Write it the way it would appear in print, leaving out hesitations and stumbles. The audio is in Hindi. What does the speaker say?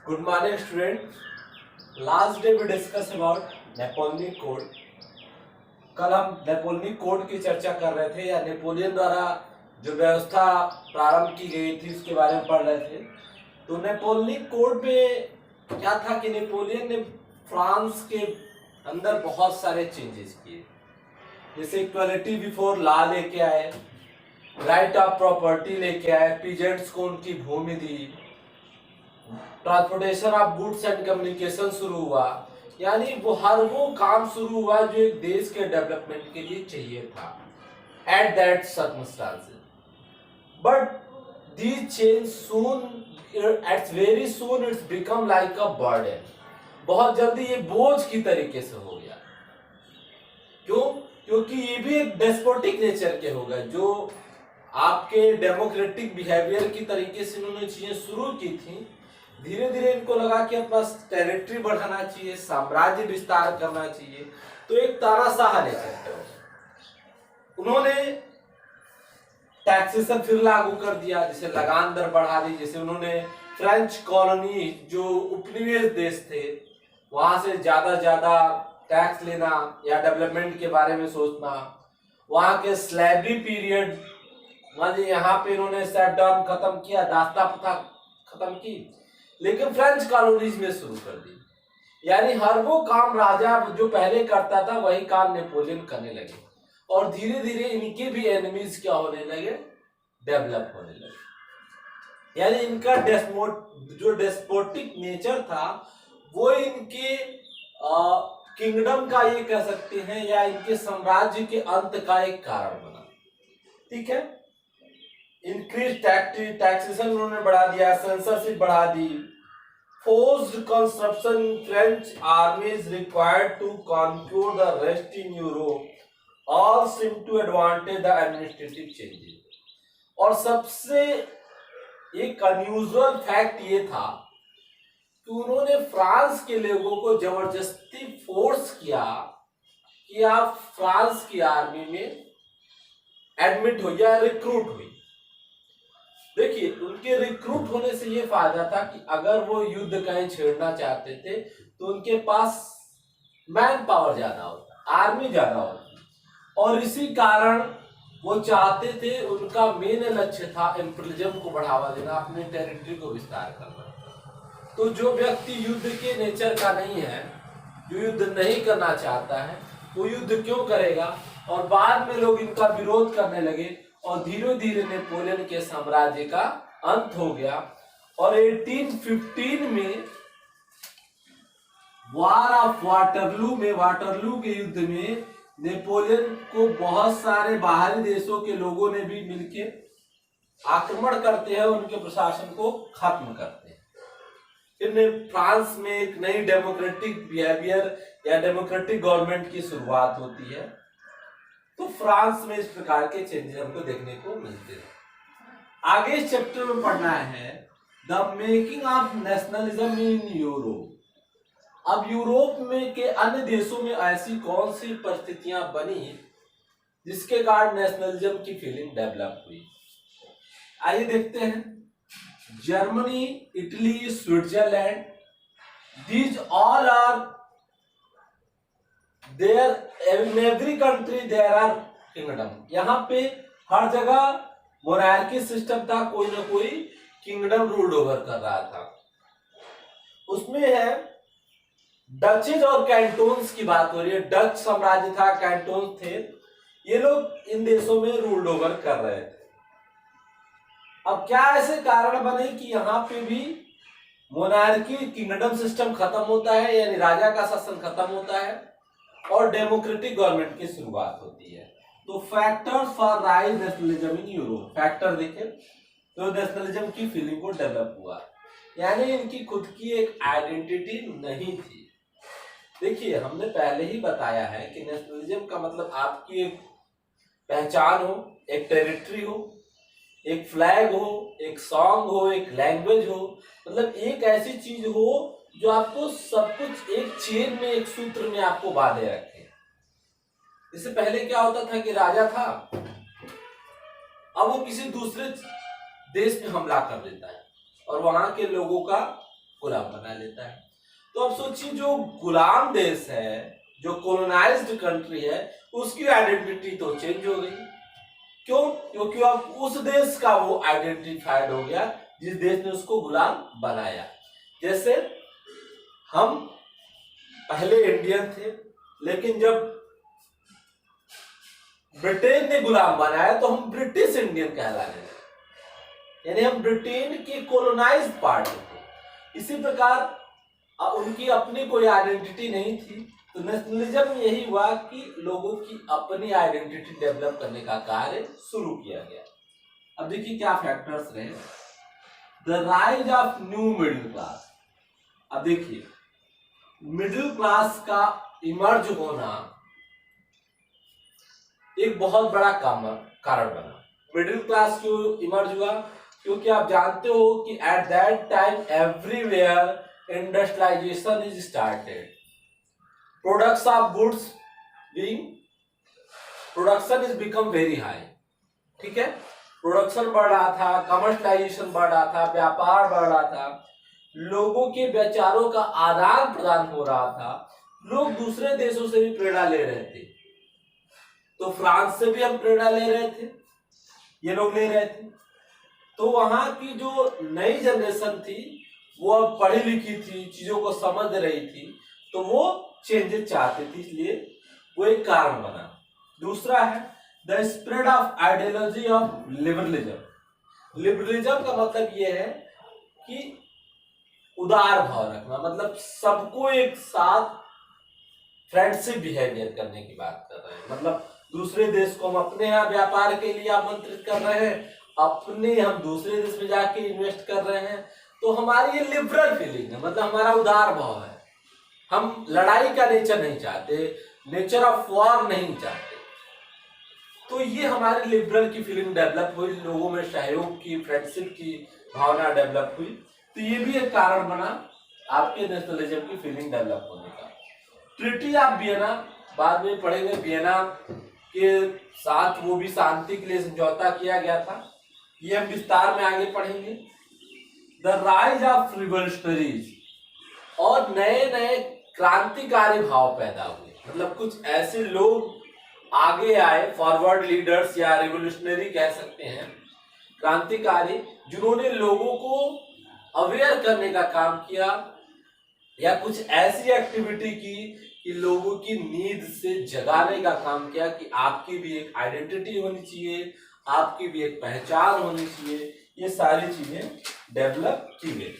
Good morning, student. Last day we discussed about Napoleon code. कल हम नेपोलियन कोड की चर्चा कर रहे थे या नेपोलियन द्वारा जो व्यवस्था प्रारंभ की गई थी उसके बारे में पढ़ रहे थे. तो नेपोलियन कोड में क्या था कि नेपोलियन ने फ्रांस के अंदर बहुत सारे चेंजेस किए. जैसे इक्वालिटी बिफोर लॉ लेके आए, राइट ऑफ प्रॉपर्टी लेके आए, पीजेंट्स को उनकी भूमि दी, transportation of goods and communication शुरू हुआ. यानी हर वो काम शुरू हुआ जो एक देश के डेवलपमेंट के लिए चाहिए था at that circumstances. But these change soon at very soon it's become like a burden. बहुत जल्दी ये बोझ की तरीके से हो गया. क्यों? क्योंकि ये भी एक डेस्पोटिक नेचर के हो गए. जो आपके डेमोक्रेटिक बिहेवियर की तरीके से उन्होंने चीजें शुरू की थी, धीरे धीरे इनको लगा कि अपना टेरिटरी बढ़ाना चाहिए, साम्राज्य विस्तार करना चाहिए. तो एक तानाशाह नेचर है. उन्होंने टैक्सेशन फिर लागू कर दिया, जैसे लगान दर बढ़ा दी. जैसे उन्होंने फ्रेंच कॉलोनी जो उपनिवेश देश थे वहां से ज्यादा टैक्स लेना या डेवलपमेंट के बारे में सोचना. वहां के स्लेवरी पीरियड मानिए यहाँ पे इन्होंने सेटडाउन खत्म किया, दास्ता प्रथा खत्म की, लेकिन फ्रेंच कॉलोनीज में शुरू कर दी. यानी हर वो काम राजा जो पहले करता था वही काम नेपोलियन करने लगे. और धीरे धीरे इनके भी एनिमीज क्या होने लगे, डेवलप होने लगे. यानी इनका जो डेस्पोटिक नेचर था वो इनके किंगडम का ये कह सकते हैं या इनके साम्राज्य के अंत का एक कारण बना. ठीक है. इंक्रीज टैक्सेशन उन्होंने बढ़ा दिया, सेंसरशिप बढ़ा दी, forced construction, French armies required to conquer the rest in Europe, all seem to advantage the administrative changes. और सबसे एक अनयूजुअल फैक्ट ये था कि उन्होंने फ्रांस के लोगों को जबरदस्ती फोर्स किया कि आप फ्रांस की आर्मी में एडमिट हो या रिक्रूट हुई. देखिए, उनके रिक्रूट होने से ये फायदा था कि अगर वो युद्ध कहीं छेड़ना चाहते थे तो उनके पास मैन पावर ज्यादा होता, आर्मी ज्यादा होती. और इसी कारण वो चाहते थे, उनका मेन लक्ष्य था इम्पीरियलिज्म को बढ़ावा देना, अपने टेरिटरी को विस्तार करना. तो जो व्यक्ति युद्ध के नेचर का नहीं है, जो युद्ध नहीं करना चाहता है, वो युद्ध क्यों करेगा. और बाद में लोग इनका विरोध करने लगे और धीरे धीरे नेपोलियन के साम्राज्य का अंत हो गया. और 1815 में वार ऑफ वाटरलू के युद्ध में नेपोलियन को बहुत सारे बाहरी देशों के लोगों ने भी मिलकर आक्रमण करते हैं, उनके प्रशासन को खत्म करते हैं. फिर फ्रांस में एक नई डेमोक्रेटिक बिहेवियर या डेमोक्रेटिक गवर्नमेंट की शुरुआत होती है. तो फ्रांस में इस प्रकार के चेंजेस हमको देखने को मिलते हैं. आगे इस चैप्टर में पढ़ना है the making of nationalism in Europe. अब यूरोप में के अन्य देशों में ऐसी कौन सी परिस्थितियां बनी जिसके कारण नेशनलिज्म की फीलिंग डेवलप हुई. आइए देखते हैं. Germany, Italy, Switzerland, these all are there. In every country there are kingdom. यहाँ पे हर जगह मोनार्की सिस्टम था, कोई ना कोई किंगडम रूल ओवर कर रहा था. उसमें है डचेज और कैंटोन्स की बात हो रही है. डच साम्राज्य था, कैंटोन थे, ये लोग इन देशों में रूल ओवर कर रहे थे. अब क्या ऐसे कारण बने कि यहाँ पे भी मोनार्की किंगडम सिस्टम खत्म होता है, यानी राजा का शासन खत्म होता है और डेमोक्रेटिक गवर्नमेंट की शुरुआत होती है. तो factors for rise nationalism in Europe. Factor देखें तो नेशनलिज्म की फीलिंग को डेवलप हुआ. यानी इनकी खुद की एक आइडेंटिटी नहीं थी. देखिए, हमने पहले ही बताया है कि नेशनलिज्म का मतलब आपकी एक पहचान हो, एक टेरिटरी हो, एक फ्लैग हो, एक सॉन्ग हो, एक लैंग्वेज हो. मतलब एक ऐसी चीज हो जो आपको सब कुछ एक चेन में, एक सूत्र में आपको बांधे रखे. इससे पहले क्या होता था कि राजा था, अब वो किसी दूसरे देश में हमला कर देता है और वहां के लोगों का गुलाम बना लेता है। तो अब सोचिए जो गुलाम देश है, जो कॉलोनाइज्ड कंट्री है, उसकी आइडेंटिटी तो चेंज हो गई। क्यों? क्योंकि अब उस देश का वो आइडेंटिफाइड हो गया जिस देश ने उसको गुलाम बनाया। जैसे हम पहले इंडियन थे, लेकिन जब ब्रिटेन ने गुलाम बनाया तो हम ब्रिटिश इंडियन कहलाने लगे, यानी हम ब्रिटेन के कॉलोनाइज्ड पार्ट थे। इसी प्रकार उनकी अपनी कोई आइडेंटिटी नहीं थी, तो नेशनलिज्म यही हुआ कि लोगों की अपनी आइडेंटिटी डेवलप करने का कार्य शुरू किया गया। अब देखिए क्या फैक्टर्स रहे। The rise of new middle class. अब देखिए मिडिल क्लास का इमर्ज होना एक बहुत बड़ा कारण बना। मिडिल क्लास क्यों इमर्ज हुआ? क्योंकि आप जानते हो कि at that time everywhere industrialization is started, products of goods production is become very high. ठीक है, प्रोडक्शन बढ़ रहा था, कमर्शलाइजेशन बढ़ रहा था, व्यापार बढ़ रहा था, लोगों के विचारों का आदान प्रदान हो रहा था, लोग दूसरे देशों से भी प्रेरणा ले रहे थे। तो फ्रांस से भी हम प्रेरणा ले रहे थे, ये लोग ले रहे थे। तो वहां की जो नई जनरेशन थी वो अब पढ़ी लिखी थी, चीजों को समझ रही थी, तो वो चेंजेस चाहते थे, इसलिए वो एक कारण बना। दूसरा है the spread of ideology of liberalism. Liberalism का मतलब ये है कि उदार भाव रखना, मतलब सबको एक साथ फ्रेंडशिप बिहेवियर करने की बात कर रहे हैं। मतलब दूसरे देश को हम अपने यहाँ व्यापार के लिए आमंत्रित कर रहे हैं, अपने हम दूसरे देश में जाके इन्वेस्ट कर रहे हैं, तो हमारी ये लिबरल फीलिंग है, मतलब हमारा उदार भाव है। हम लड़ाई का नेचर नहीं चाहते, नेचर ऑफ वॉर नहीं चाहते। तो ये हमारी लिबरल की फीलिंग डेवलप हुई, लोगों में सहयोग की, फ्रेंडशिप की भावना डेवलप हुई। तो ये भी एक कारण बना आपके नेशनलिज्म की फीलिंग डेवलप होने का। ट्रीटी ऑफ वियना, बाद में पढ़ेंगे, वियना के साथ वो भी शांति के लिए समझौता किया गया था, ये हम विस्तार में आगे पढ़ेंगे। द राइज ऑफ रिवोल्यूशनरीज, और नए नए क्रांतिकारी भाव पैदा हुए, मतलब कुछ ऐसे लोग आगे आए, फॉरवर्ड लीडर्स या रिवोल्यूशनरी कह सकते हैं, क्रांतिकारी, जिन्होंने लोगों को अवेयर करने का काम किया या कुछ ऐसी एक्टिविटी की कि लोगों की नींद से जगाने का काम किया कि आपकी भी एक आइडेंटिटी होनी चाहिए, आपकी भी एक पहचान होनी चाहिए। ये सारी चीजें डेवलप की गई।